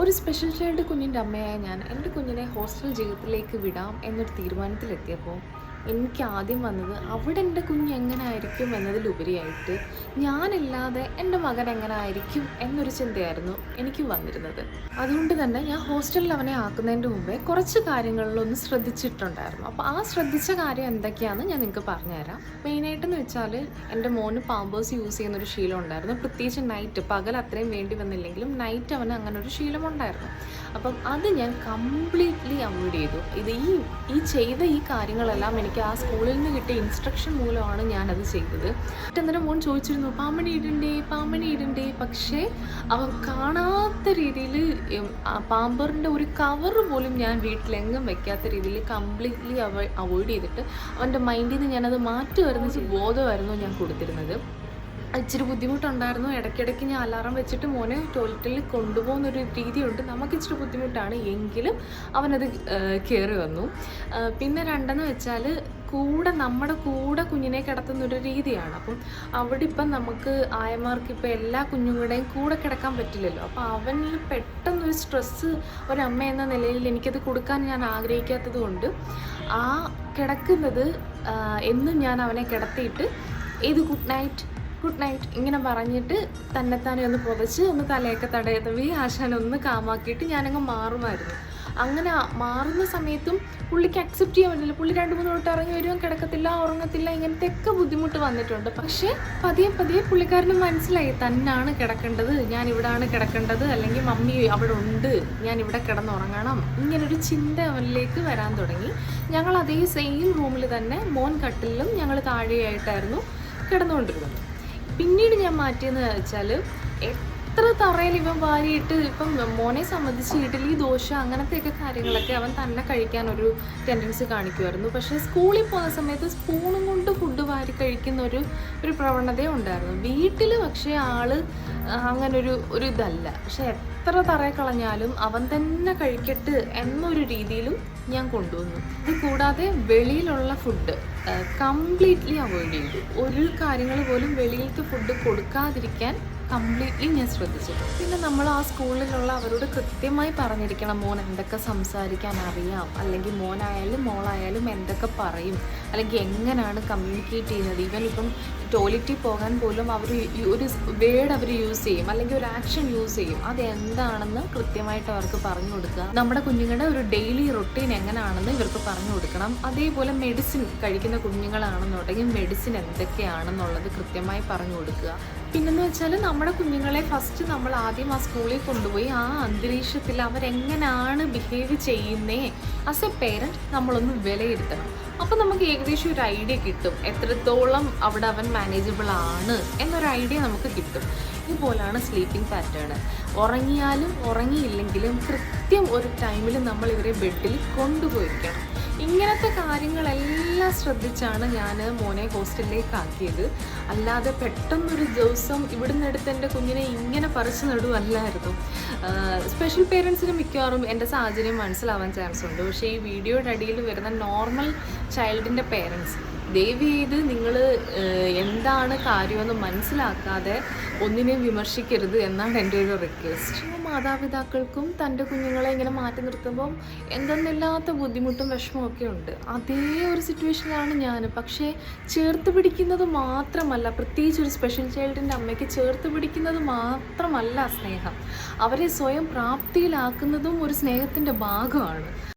ഒരു special child കുഞ്ഞിൻ്റെ അമ്മയായ ഞാൻ എൻ്റെ കുഞ്ഞിനെ ഹോസ്റ്റൽ ജീവിതത്തിലേക്ക് വിടാം എന്നൊരു തീരുമാനത്തിലെത്തിയപ്പോൾ എനിക്ക് ആദ്യം വന്നത് അവിടെ എൻ്റെ കുഞ്ഞ് എങ്ങനെ ആയിരിക്കും എന്നതിലുപരിയായിട്ട് ഞാനില്ലാതെ എൻ്റെ മകൻ എങ്ങനെ ആയിരിക്കും എന്നൊരു ചിന്തയായിരുന്നു എനിക്ക് വന്നിരുന്നത്. അതുകൊണ്ട് തന്നെ ഞാൻ ഹോസ്റ്റലിൽ അവനെ ആക്കുന്നതിൻ്റെ മുമ്പേ കുറച്ച് കാര്യങ്ങളിലൊന്ന് ശ്രദ്ധിച്ചിട്ടുണ്ടായിരുന്നു. അപ്പോൾ ആ ശ്രദ്ധിച്ച കാര്യം എന്തൊക്കെയാണെന്ന് ഞാൻ നിങ്ങൾക്ക് പറഞ്ഞുതരാം. മെയിനായിട്ടെന്ന് വെച്ചാൽ എൻ്റെ മോന് പാമ്പേഴ്സ് യൂസ് ചെയ്യുന്നൊരു ശീലം ഉണ്ടായിരുന്നു. പ്രത്യേകിച്ച് നൈറ്റ്, പകൽ അത്രയും വേണ്ടി വന്നില്ലെങ്കിലും നൈറ്റ് അവന് അങ്ങനെ ഒരു ശീലമുണ്ടായിരുന്നു. അപ്പം അത് ഞാൻ കംപ്ലീറ്റ്ലി അവോയ്ഡ് ചെയ്തു. ഈ ചെയ്ത ഈ കാര്യങ്ങളെല്ലാം എനിക്ക് ആ സ്കൂളിൽ നിന്ന് കിട്ടിയ ഇൻസ്ട്രക്ഷൻ മൂലമാണ് ഞാനത് ചെയ്തത്. അന്നേരം മോൻ ചോദിച്ചിരുന്നു, പാമ്പണി ഇടണ്ടേ. പക്ഷേ അവൻ കാണാത്ത രീതിയിൽ പാമ്പറിൻ്റെ ഒരു കവർ പോലും ഞാൻ വീട്ടിലെങ്ങും വെക്കാത്ത രീതിയിൽ കംപ്ലീറ്റ്ലി അവോയ്ഡ് ചെയ്തിട്ട് അവൻ്റെ മൈൻഡിൽ നിന്ന് ഞാനത് മാറ്റുമായിരുന്നു ബോധമായിരുന്നു ഞാൻ കൊടുത്തിരുന്നത്. ഇച്ചിരി ബുദ്ധിമുട്ടുണ്ടായിരുന്നു. ഇടയ്ക്കിടയ്ക്ക് ഞാൻ അലാറം വെച്ചിട്ട് മോനെ ടോയ്ലറ്റിൽ കൊണ്ടുപോകുന്നൊരു രീതിയുണ്ട്. നമുക്ക് ഇച്ചിരി ബുദ്ധിമുട്ടാണ്, എങ്കിലും അവനത് കയറി വന്നു. പിന്നെ രണ്ടെന്ന് വെച്ചാൽ നമ്മുടെ കൂടെ കുഞ്ഞിനെ കിടത്തുന്നൊരു രീതിയാണ്. അപ്പം അവിടെ ഇപ്പം നമുക്ക് ആയമാർക്ക് ഇപ്പം എല്ലാ കുഞ്ഞുങ്ങളുടെയും കൂടെ കിടക്കാൻ പറ്റില്ലല്ലോ. അപ്പോൾ അവനിൽ പെട്ടെന്നൊരു സ്ട്രെസ്സ് ഒരമ്മ എന്ന നിലയിൽ എനിക്കത് കൊടുക്കാൻ ഞാൻ ആഗ്രഹിക്കാത്തത് കൊണ്ട് ആ കിടക്കുന്നത് എന്നും ഞാൻ അവനെ കിടത്തിയിട്ട് ഗുഡ് നൈറ്റ് ഇങ്ങനെ പറഞ്ഞിട്ട് തന്നെത്താനെ ഒന്ന് പുതച്ച് ഒന്ന് തലയൊക്കെ തടയത്തവി ആശാനൊന്ന് കാമാക്കിയിട്ട് ഞാനങ്ങ് മാറുമായിരുന്നു. അങ്ങനെ മാറുന്ന സമയത്തും പുള്ളിക്ക് അക്സെപ്റ്റ് ചെയ്യാൻ പറ്റില്ല. പുള്ളി 2-3 തൊട്ട് ഇറങ്ങി വരുവാൻ, കിടക്കത്തില്ല, ഉറങ്ങത്തില്ല, ഇങ്ങനത്തെയൊക്കെ ബുദ്ധിമുട്ട് വന്നിട്ടുണ്ട്. പക്ഷേ പതിയെ പുള്ളിക്കാരന് മനസ്സിലായി തന്നാണ് കിടക്കേണ്ടത്, ഞാൻ ഇവിടാണ് കിടക്കേണ്ടത്, അല്ലെങ്കിൽ മമ്മി അവിടെ ഉണ്ട്, ഞാൻ ഇവിടെ കിടന്നുറങ്ങണം, ഇങ്ങനൊരു ചിന്ത അവനിലേക്ക് വരാൻ തുടങ്ങി. ഞങ്ങൾ അതേ സെയിം റൂമിൽ തന്നെ മോൻ കട്ടിലും ഞങ്ങൾ താഴെയായിട്ടായിരുന്നു കിടന്നുകൊണ്ടിരുന്നത്. പിന്നീട് ഞാൻ മാറ്റിയെന്ന് വെച്ചാൽ എത്ര തറയിൽ ഇവൻ വാരിയിട്ട്, ഇപ്പം മോനെ സംബന്ധിച്ച് ഇഡ്ഡലി, ദോശ അങ്ങനത്തെയൊക്കെ കാര്യങ്ങളൊക്കെ അവൻ തന്നെ കഴിക്കാനൊരു ടെൻഡൻസി കാണിക്കുമായിരുന്നു. പക്ഷേ സ്കൂളിൽ പോകുന്ന സമയത്ത് സ്പൂണും കൊണ്ട് ഫുഡ് വാരി കഴിക്കുന്ന ഒരു പ്രവണത ഉണ്ടായിരുന്നു. വീട്ടിൽ പക്ഷേ ആള് അങ്ങനൊരു ഇതല്ല. പക്ഷെ എത്ര തറയിൽ കളഞ്ഞാലും അവൻ തന്നെ കഴിക്കട്ട് എന്നൊരു രീതിയിലും ഞാൻ കൊണ്ടുവന്നു. ഇത് കൂടാതെ വെളിയിലുള്ള ഫുഡ് കംപ്ലീറ്റ്ലി അവോയ്ഡ് ചെയ്തു. ഒരു കാര്യങ്ങൾ പോലും വെളിയിലത്തെ ഫുഡ് കൊടുക്കാതിരിക്കാൻ കംപ്ലീറ്റ്ലി ഞാൻ ശ്രദ്ധിച്ചു. പിന്നെ നമ്മൾ ആ സ്കൂളിലുള്ള അവരോട് കൃത്യമായി പറഞ്ഞിരിക്കണം, മോൻ എന്തൊക്കെ സംസാരിക്കാൻ അറിയാം, അല്ലെങ്കിൽ മോനായാലും മോളായാലും എന്തൊക്കെ പറയും, അല്ലെങ്കിൽ എങ്ങനെയാണ് കമ്മ്യൂണിക്കേറ്റ് ചെയ്യുന്നത്. ഈവൻ ഇപ്പം ടോയ്ലറ്റിൽ പോകാൻ പോലും അവർ ഒരു വേർഡ് അവർ യൂസ് ചെയ്യും, അല്ലെങ്കിൽ ഒരു ആക്ഷൻ യൂസ് ചെയ്യും. അതെന്താണെന്ന് കൃത്യമായിട്ട് അവർക്ക് പറഞ്ഞു കൊടുക്കുക. നമ്മുടെ കുഞ്ഞുങ്ങളുടെ ഒരു ഡെയിലി റൊട്ടീൻ എങ്ങനെയാണെന്ന് ഇവർക്ക് പറഞ്ഞു കൊടുക്കണം. അതേപോലെ മെഡിസിൻ കഴിക്കുന്ന കുഞ്ഞുങ്ങളാണെന്നുണ്ടെങ്കിൽ മെഡിസിൻ എന്തൊക്കെയാണെന്നുള്ളത് കൃത്യമായി പറഞ്ഞു കൊടുക്കുക. പിന്നെന്ന് വെച്ചാൽ നമ്മുടെ കുഞ്ഞുങ്ങളെ ഫസ്റ്റ് നമ്മൾ ആദ്യം ആ സ്കൂളിൽ കൊണ്ടുപോയി ആ അന്തരീക്ഷത്തിൽ അവരെങ്ങനെയാണ് ബിഹേവ് ചെയ്യുന്നേ ആസ് എ പേരൻറ്റ് നമ്മളൊന്ന് വിലയിരുത്തണം. അപ്പോൾ നമുക്ക് ഏകദേശം ഒരു ഐഡിയ കിട്ടും എത്രത്തോളം അവിടെ അവൻ മാനേജബിൾ ആണ് എന്നൊരു ഐഡിയ നമുക്ക് കിട്ടും. ഇതുപോലാണ് സ്ലീപ്പിംഗ് പാറ്റേൺ. ഉറങ്ങിയാലും ഉറങ്ങിയില്ലെങ്കിലും കൃത്യം ഒരു ടൈമിൽ നമ്മൾ ഇവരെ ബെഡിൽ കൊണ്ടുപോയിരിക്കണം. ഇങ്ങനത്തെ കാര്യങ്ങളെല്ലാം ശ്രദ്ധിച്ചാണ് ഞാൻ മോനെ ഹോസ്റ്റലിലേക്ക് ആക്കിയത്. അല്ലാതെ പെട്ടെന്നൊരു ദിവസം ഇവിടുന്ന് എടുത്ത് എൻ്റെ കുഞ്ഞിനെ ഇങ്ങനെ പറിച്ചു നടുവല്ലായിരുന്നു. സ്പെഷ്യൽ പേരൻസിന് മിക്കവാറും എൻ്റെ സാഹചര്യം മനസ്സിലാവാൻ ചാൻസ് ഉണ്ട്. പക്ഷേ ഈ വീഡിയോയുടെ അടിയിൽ വരുന്ന നോർമൽ ചൈൽഡിൻ്റെ പേരൻസ് ദയവ് ചെയ്ത് നിങ്ങൾ എന്താണ് കാര്യമെന്ന് മനസ്സിലാക്കാതെ ഒന്നിനെയും വിമർശിക്കരുത് എന്നാണ് എൻ്റെ ഒരു റിക്വസ്റ്റ്. മാതാപിതാക്കൾക്കും തൻ്റെ കുഞ്ഞുങ്ങളെ ഇങ്ങനെ മാറ്റി നിർത്തുമ്പം എന്തെന്നില്ലാത്ത ബുദ്ധിമുട്ടും വിഷമമൊക്കെ ഉണ്ട്. അതേ ഒരു സിറ്റുവേഷനിലാണ് ഞാൻ. പക്ഷേ ചേർത്ത് പിടിക്കുന്നത് മാത്രമല്ല, പ്രത്യേകിച്ച് ഒരു സ്പെഷ്യൽ ചൈൽഡിൻ്റെ അമ്മയ്ക്ക് ചേർത്ത് പിടിക്കുന്നത് മാത്രമല്ല സ്നേഹം, അവരെ സ്വയം പ്രാപ്തിയിലാക്കുന്നതും ഒരു സ്നേഹത്തിൻ്റെ ഭാഗമാണ്.